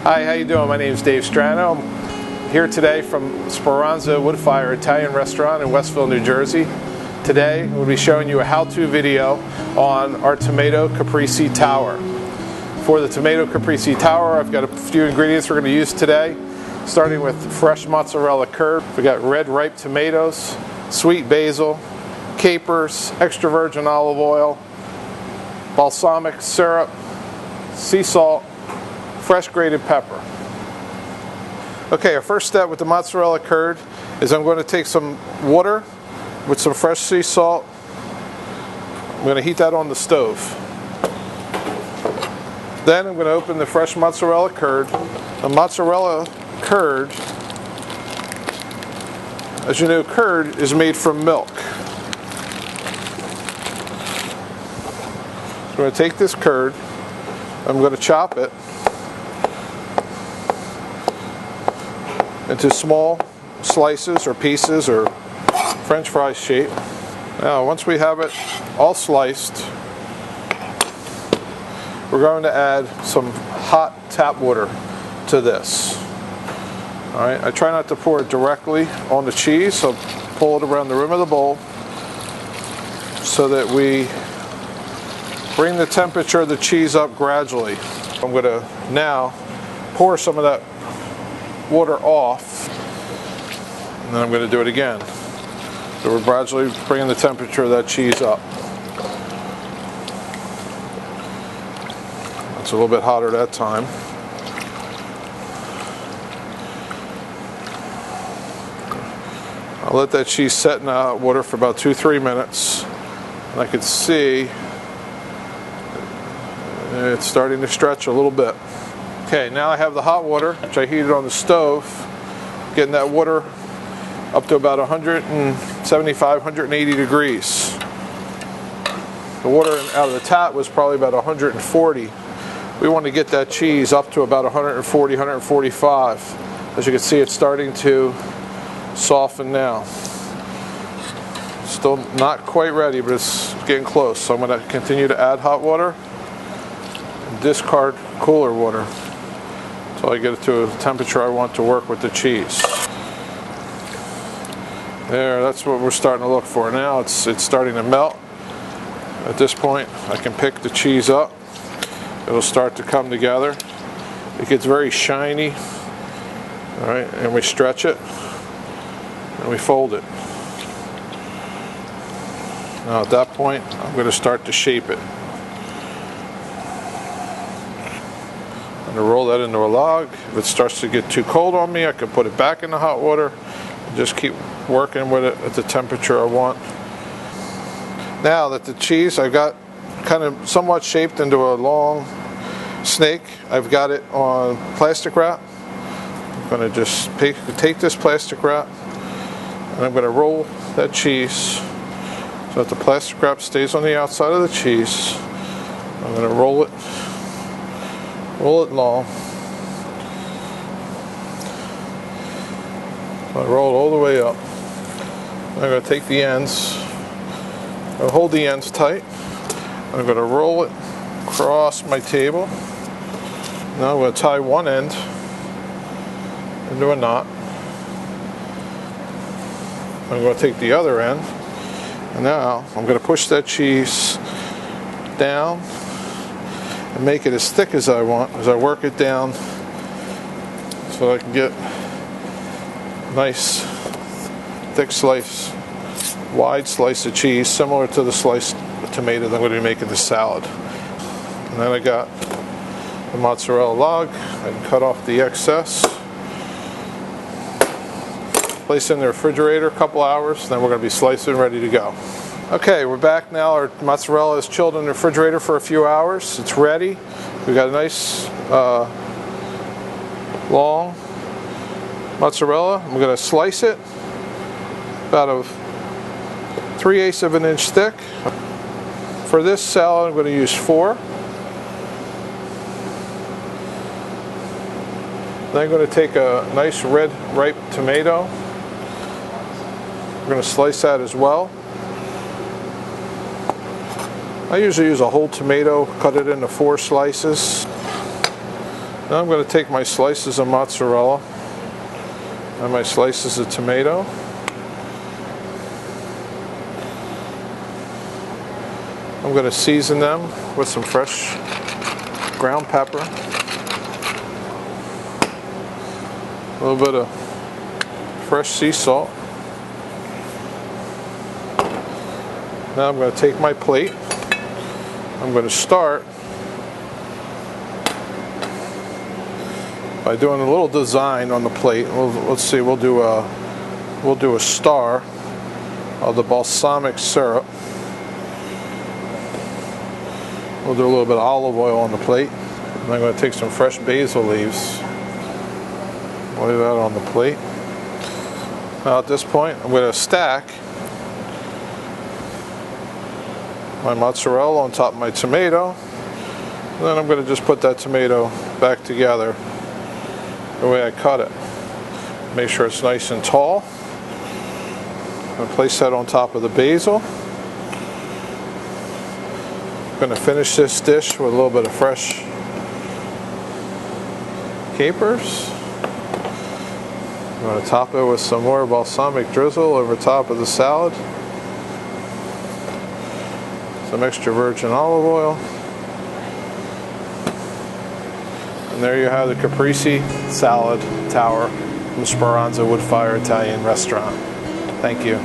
Hi, how you doing? My name is Dave Strano. I'm here today from Speranza Woodfire Italian Restaurant in Westville, New Jersey. Today we'll be showing you a how-to video on our tomato caprese tower. For the tomato caprese tower, I've got a few ingredients we're going to use today, starting with fresh mozzarella curd. We got red ripe tomatoes, sweet basil, capers, extra virgin olive oil, balsamic syrup, sea salt, fresh grated pepper. Okay, our first step with the mozzarella curd is I'm going to take some water with some fresh sea salt. I'm going to heat that on the stove. Then I'm going to open the fresh mozzarella curd. The mozzarella curd, as you know, curd is made from milk. So I'm going to take this curd, I'm going to chop it into small slices or pieces or French fry shape. Now once we have it all sliced, we're going to add some hot tap water to this. Alright, I try not to pour it directly on the cheese, so pull it around the rim of the bowl so that we bring the temperature of the cheese up gradually. I'm going to now pour some of that water off, and then I'm going to do it again. So we're gradually bringing the temperature of that cheese up. It's a little bit hotter that time. I'll let that cheese set in the hot water for about 2-3 minutes, and I can see it's starting to stretch a little bit. Okay, now I have the hot water, which I heated on the stove, getting that water up to about 175, 180 degrees. The water out of the tap was probably about 140. We want to get that cheese up to about 140, 145. As you can see, it's starting to soften now. Still not quite ready, but it's getting close. So I'm going to continue to add hot water and discard cooler water until I get it to a temperature I want to work with the cheese. There, that's what we're starting to look for. Now it's starting to melt. At this point, I can pick the cheese up. It'll start to come together. It gets very shiny. All right, and we stretch it and we fold it. Now at that point, I'm going to start to shape it. I'm going to roll that into a log. If it starts to get too cold on me, I can put it back in the hot water and just keep working with it at the temperature I want. Now that the cheese I've got kind of somewhat shaped into a long snake, I've got it on plastic wrap. I'm going to just take this plastic wrap and I'm going to roll that cheese so that the plastic wrap stays on the outside of the cheese. I'm going to roll it long. I roll it all the way up. I'm going to take the ends, I'll hold the ends tight. I'm going to roll it across my table. Now I'm going to tie one end into a knot. I'm going to take the other end, and now I'm going to push that cheese down and make it as thick as I want as I work it down so I can get a nice thick slice, wide slice of cheese similar to the sliced tomato that I'm going to be making the salad. And then I got the mozzarella log. I can cut off the excess, place it in the refrigerator a couple hours, then we're going to be slicing ready to go. Okay, we're back now. Our mozzarella is chilled in the refrigerator for a few hours. It's ready. We've got a nice long mozzarella. I'm going to slice it about a 3/8 of an inch thick. For this salad, I'm going to use 4. Then I'm going to take a nice red ripe tomato. We're going to slice that as well. I usually use a whole tomato, cut it into 4 slices. Now I'm going to take my slices of mozzarella and my slices of tomato. I'm going to season them with some fresh ground pepper, a little bit of fresh sea salt. Now I'm going to take my plate. I'm going to start by doing a little design on the plate. Let's see, we'll do a star of the balsamic syrup. We'll do a little bit of olive oil on the plate. And I'm going to take some fresh basil leaves, lay that on the plate. Now at this point, I'm going to stack my mozzarella on top of my tomato. And then I'm going to just put that tomato back together the way I cut it. Make sure it's nice and tall. I'm going to place that on top of the basil. I'm going to finish this dish with a little bit of fresh capers. I'm going to top it with some more balsamic drizzle over top of the salad. Some extra virgin olive oil. And there you have the Caprese salad tower from Speranza Wood Fire Italian Restaurant. Thank you.